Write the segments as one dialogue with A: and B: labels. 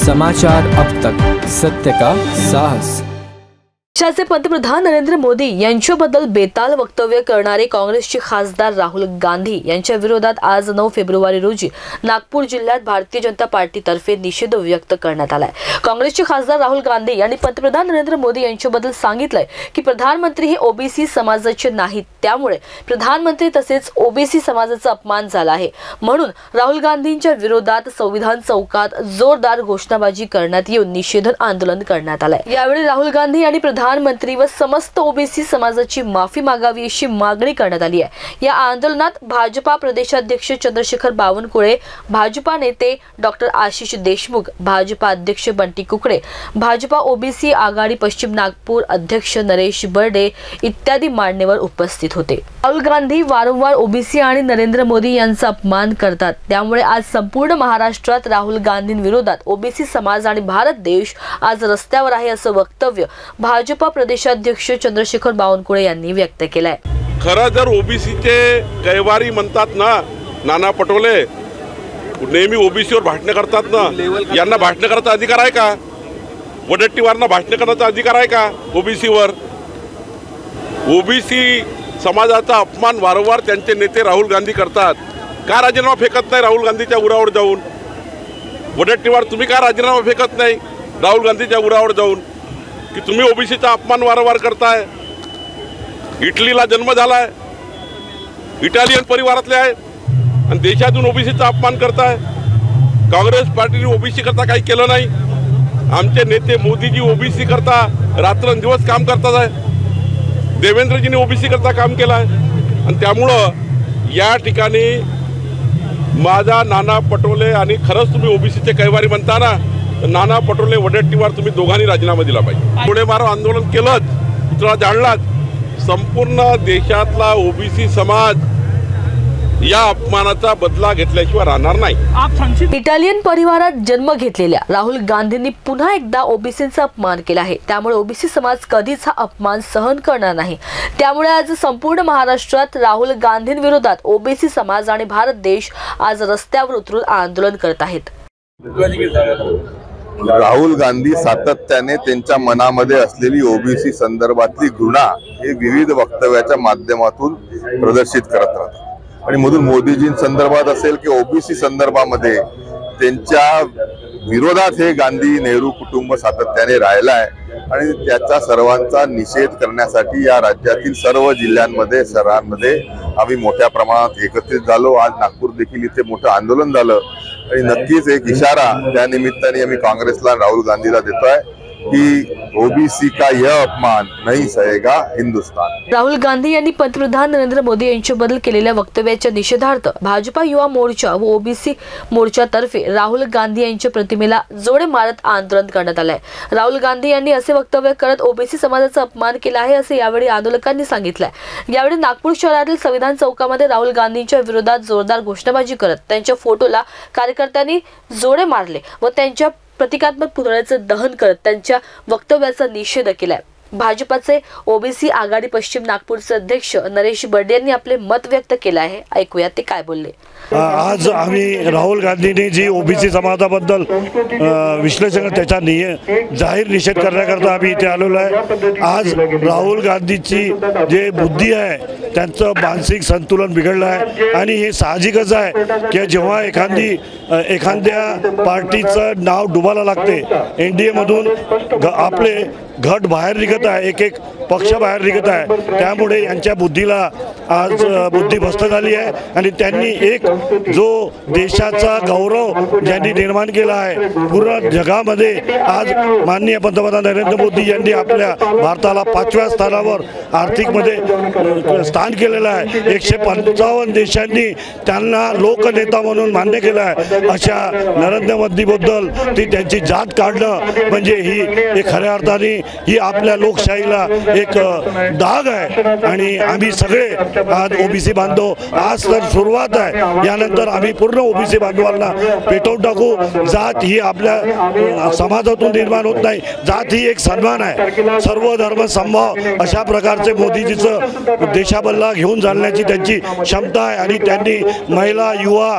A: समाचार अब तक, सत्य का साहस।
B: देशाचे पंतप्रधान नरेंद्र मोदी यांच्याबद्दल बेताल वक्तव्य करणारे काँग्रेसचे खासदार राहुल गांधी यांच्या विरोधात आज 9 फेब्रुवारी रोजी नागपूर जिल्ह्यात भारतीय जनता पार्टीतर्फे निषेध व्यक्त करण्यात आलाय। काँग्रेसचे खासदार राहुल गांधी यांनी पंतप्रधान नरेंद्र मोदी यांच्याबद्दल सांगितलंय की प्रधानमंत्री हे ओबीसी समाजाचे नाहीत, त्यामुळे प्रधानमंत्री तसेच ओबीसी समाजाचा अपमान झाला आहे। म्हणून राहुल गांधींच्या विरोधात संविधान चौकात जोरदार घोषणाबाजी करण्यात येऊन निषेध आंदोलन करण्यात आलंय। यावेळी राहुल गांधी यांनी प्रधानमंत्री व समस्त ओबीसी समाजाची माफी मागावी अशी मागणी करण्यात आली आहे। या आंदोलनात भाजपा प्रदेशाध्यक्ष चंद्रशेखर बावनकुळे, भाजपा नेते डॉक्टर आशिष देशमुख, भाजपा अध्यक्ष बंटी कुकडे, भाजपा ओबीसी आघाडी पश्चिम नागपूर अध्यक्ष नरेश बर्डे इत्यादी मान्यवर उपस्थित होते। राहुल गांधी वारंवार ओबीसी आणि नरेंद्र मोदी यांचा अपमान करतात, त्यामुळे आज संपूर्ण महाराष्ट्रात राहुल गांधींविरोधात ओबीसी समाज आणि भारत देश आज रस्त्यावर आहे असं वक्तव्य भाजपा प्रदेशाध्यक्ष चंद्रशेखर बावनकुळे यांनी व्यक्त केलंय।
C: खरं जर ओबीसीचे कैवारी म्हणतात ना नाना पटोले, नेहमी ओबीसीवर भाषण करतात ना, यांना भाषण करायचा अधिकार आहे का? वडेट्टीवारांना भाषण करण्याचा अधिकार आहे का ओबीसीवर? ओबीसी समाजाचा अपमान वारंवार त्यांचे नेते राहुल गांधी करतात। का राजीनामा फेकत नाही राहुल गांधीच्या उरावर जाऊन? वडेट्टीवार तुम्ही का राजीनामा फेकत नाही राहुल गांधीच्या उरावर जाऊन की तुम्ही ओबीसीचा अपमान वारंवार करताय? इटलीला जन्म झालाय, इटालियन परिवारातले आहे आणि देशातून ओबीसीचा अपमान करताय। काँग्रेस पार्टीने ओबीसी करता काही केलं नाही। आमचे नेते मोदीजी ओबीसी करता रात्रंदिवस काम करतात आहे। देवेंद्रजींनी ओबीसी करता काम केलं आहे आणि त्यामुळं या ठिकाणी माझा नाना पटोले आणि खरंच तुम्ही ओबीसीचे कैवारी म्हणता ना, नाना पटोले वडेट्टीवार तुम्ही दोघांनी राजीनामा दिला पाहिजे। पुढे मारो आंदोलन केलंच, पुतळा जाळलाच, संपूर्ण देशातला ओबीसी समाज या अपमानाचा बदला घेतल्याशिवाय राहणार नाही।
B: इटालियन परिवारात जन्म घेतलेल्या राहुल गांधींनी पुन्हा एकदा ओबीसींचा अपमान केला आहे, त्यामुळे ओबीसी समाज कधीच हा अपमान सहन करणार नाही। त्यामुळे आज संपूर्ण महाराष्ट्रात राहुल गांधींविरोधात ओबीसी समाज आणि भारत देश आज रस्त्यावर उतरून आंदोलन करत आहेत।
D: राहुल गांधी सातत्याने त्यांच्या मनामध्ये असलेली ओबीसी संदर्भातली घृणा हे विविध वक्तव्याच्या माध्यमातून प्रदर्शित करत राहतात आणि मधून मोदीजी संदर्भात असेल की ओबीसी संदर्भामध्ये त्यांच्या विरोधात हे गांधी नेहरू कुटुंब सातत्याने राहिला आहे आणि त्याचा सर्वांचा निषेध करण्यासाठी या राज्यातील सर्व जिल्ह्यांमध्ये शहरांमध्ये आम्ही मोठ्या प्रमाणात एकत्रित झालो। आज नागपूर देखील इथे मोठं आंदोलन झालं आणि नक्कीच एक इशारा त्या निमित्ताने आम्ही काँग्रेसला राहुल गांधीला देतोय की ओबीसी का यह अपमान नहीं सहेगा हिंदुस्तान।
B: राहुल गांधी यांनी पंतप्रधान नरेंद्र मोदी यांच्याबद्दल केलेल्या वक्तव्याच्या निषेधार्थ भाजपा युवा मोर्चा व ओबीसी मोर्चातर्फे राहुल गांधी यांच्या प्रतिमेला जोडे मारत आंदोलन करण्यात आलंय। राहुल गांधी यांनी असे वक्तव्य करत ओबीसी समाजाचा अपमान केला आहे असे यावेळी आंदोलकांनी सांगितलंय। यावेळी नागपूर शहरातील संविधान चौकामध्ये राहुल गांधींच्या विरोधात जोरदार घोषणाबाजी करत त्यांच्या फोटोला कार्यकर्त्यांनी जोडे मारले व त्यांच्या प्रतिकात्मक पुतळ्याचं दहन करत त्यांच्या वक्तव्याचा निषेध केलाय। भाजपाचे ओबीसी आघाडी पश्चिम नागपूरचे अध्यक्ष नरेश बर्डे यांनी आपले मत व्यक्त केले आहे। ऐकूया ते काय बोलले।
E: आज आम्ही राहुल गांधींनी जी ओबीसी समाजाबद्दल विश्लेषण त्याचा जाहीर निषेध करण्याकरता आम्ही इथे आलेलो आहे। आज राहुल गांधीची जे बुद्धी आहे त्यांचं मानसिक संतुलन बिघडलं आहे आणि हे साहजिकच आहे की जेव्हा एखाद्या पार्टीचं नाव डुबाला लागते, एनडीए मधून आपले घट बाहेर निघत आहे, एक पक्ष बाहेर निघत आहे, त्यामुळे यांच्या बुद्धीला आज बुद्धिभ्रष्ट झाली आहे आणि त्यांनी एक जो देशाचा गौरव ज्यांनी निर्माण केला आहे पूर्ण जगामध्ये, आज माननीय पंतप्रधान नरेंद्र मोदी यांनी आपल्या भारताला 5व्या स्थानावर आर्थिकमध्ये स्थान केलेलं आहे। 155 देशांनी त्यांना लोकनेता म्हणून मान्य केलं आहे। अशा नरेंद्र मोदीबद्दल ती त्यांची जात काढणं म्हणजे ही खऱ्या अर्थाने ही आपल्या लोकशाहीला एक डाग आहे आणि आम्ही सगळे आज ओबीसी बांधव आज तर सुरुवात आहे, यानंतर आम्ही पूर्ण ओबीसी बांधवांना पेटवून टाकू. जात ही आपल्या समाजातून निर्माण होत नाही, जात ही एक सन्मान आहे. सर्व धर्म समभाव अशा प्रकारचे मोदीजीचं देशाबल्ला घेऊन चालण्याची त्यांची क्षमता आहे आणि त्यांनी महिला, युवा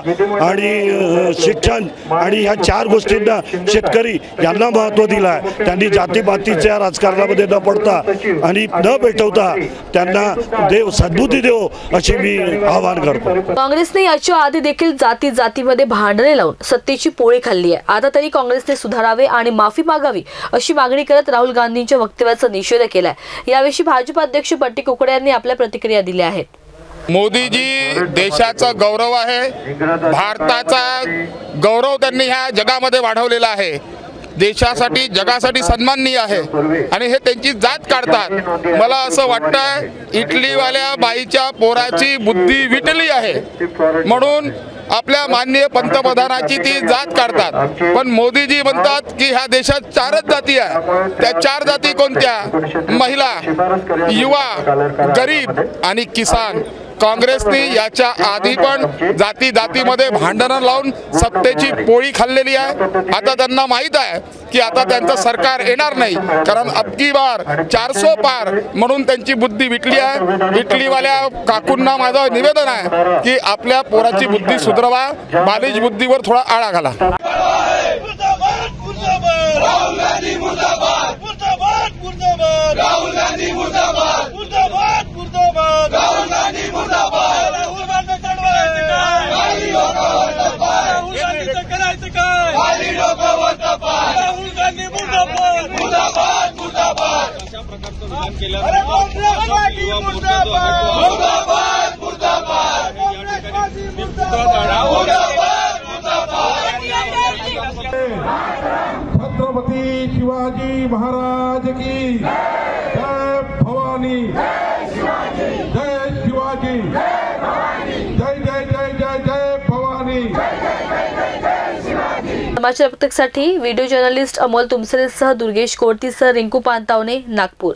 E: आणि शिक्षण आणि ह्या 4 गोष्टींना शेतकरी यांना महत्त्व दिलं आहे. त्यांनी जातीपातीच्या राजकारणामध्ये न पडता आणि न पेटवता त्यांना देव सद्बुद्धी देव अशी मी आवाहन करतो.
B: काँग्रेसने याच्या आधी देखील जातीमध्ये भांडणे लावून सत्तेची पोळी खाल्ली आहे. आता तरी काँग्रेसने सुधारावे आणि माफी मागावी अशी मागणी करत राहुल गांधींच्या वक्तव्याचा निषेध केलाय. याविषयी भाजप अध्यक्ष बट्टी कुकडे यांनी आपल्या प्रतिक्रिया दिल्या आहेत.
F: मोदीजी देशाचा गौरव आहे, भारताचा गौरव त्यांनी ह्या जगामध्ये वाढवलेला आहे. देशासाठी जगासाठी सन्माननीय आहे आणि हे त्यांची जात काढतात. मला असं वाटतं इटलीवाल्या बाईच्या पोराची बुद्धी विटली आहे म्हणून आपल्या माननीय पंतप्रधानाची ती जात काढतात. पण मोदीजी म्हणतात की ह्या देशात 4च जाती आहे. त्या 4 जाती कोणत्या? महिला, युवा, गरीब आणि किसान. काँग्रेसने याच्या आधी पण जातीमध्ये भांडणं लावून सत्तेची पोळी खाल्लेली आहे. आता त्यांना माहीत आहे की आता त्यांचं सरकार येणार नाही, कारण अबकी बार 400 पार म्हणून त्यांची बुद्धी विटली आहे. इटलीवाल्या काकूंना माझं निवेदन आहे की आपल्या पोराची बुद्धी सुधारवा, बालिश बुद्धीवर थोडा आळा घाला.
G: छत्रपती शिवाजी महाराज की जय. भवानी जय शिवाजी, जय जय जय जय जय भवानी.
B: समाचार पत्रकसाठी व्हिडिओ जर्नलिस्ट अमोल तुमसरेसह दुर्गेश कोर्तीसह रिंकू पानतावणे, नागपूर.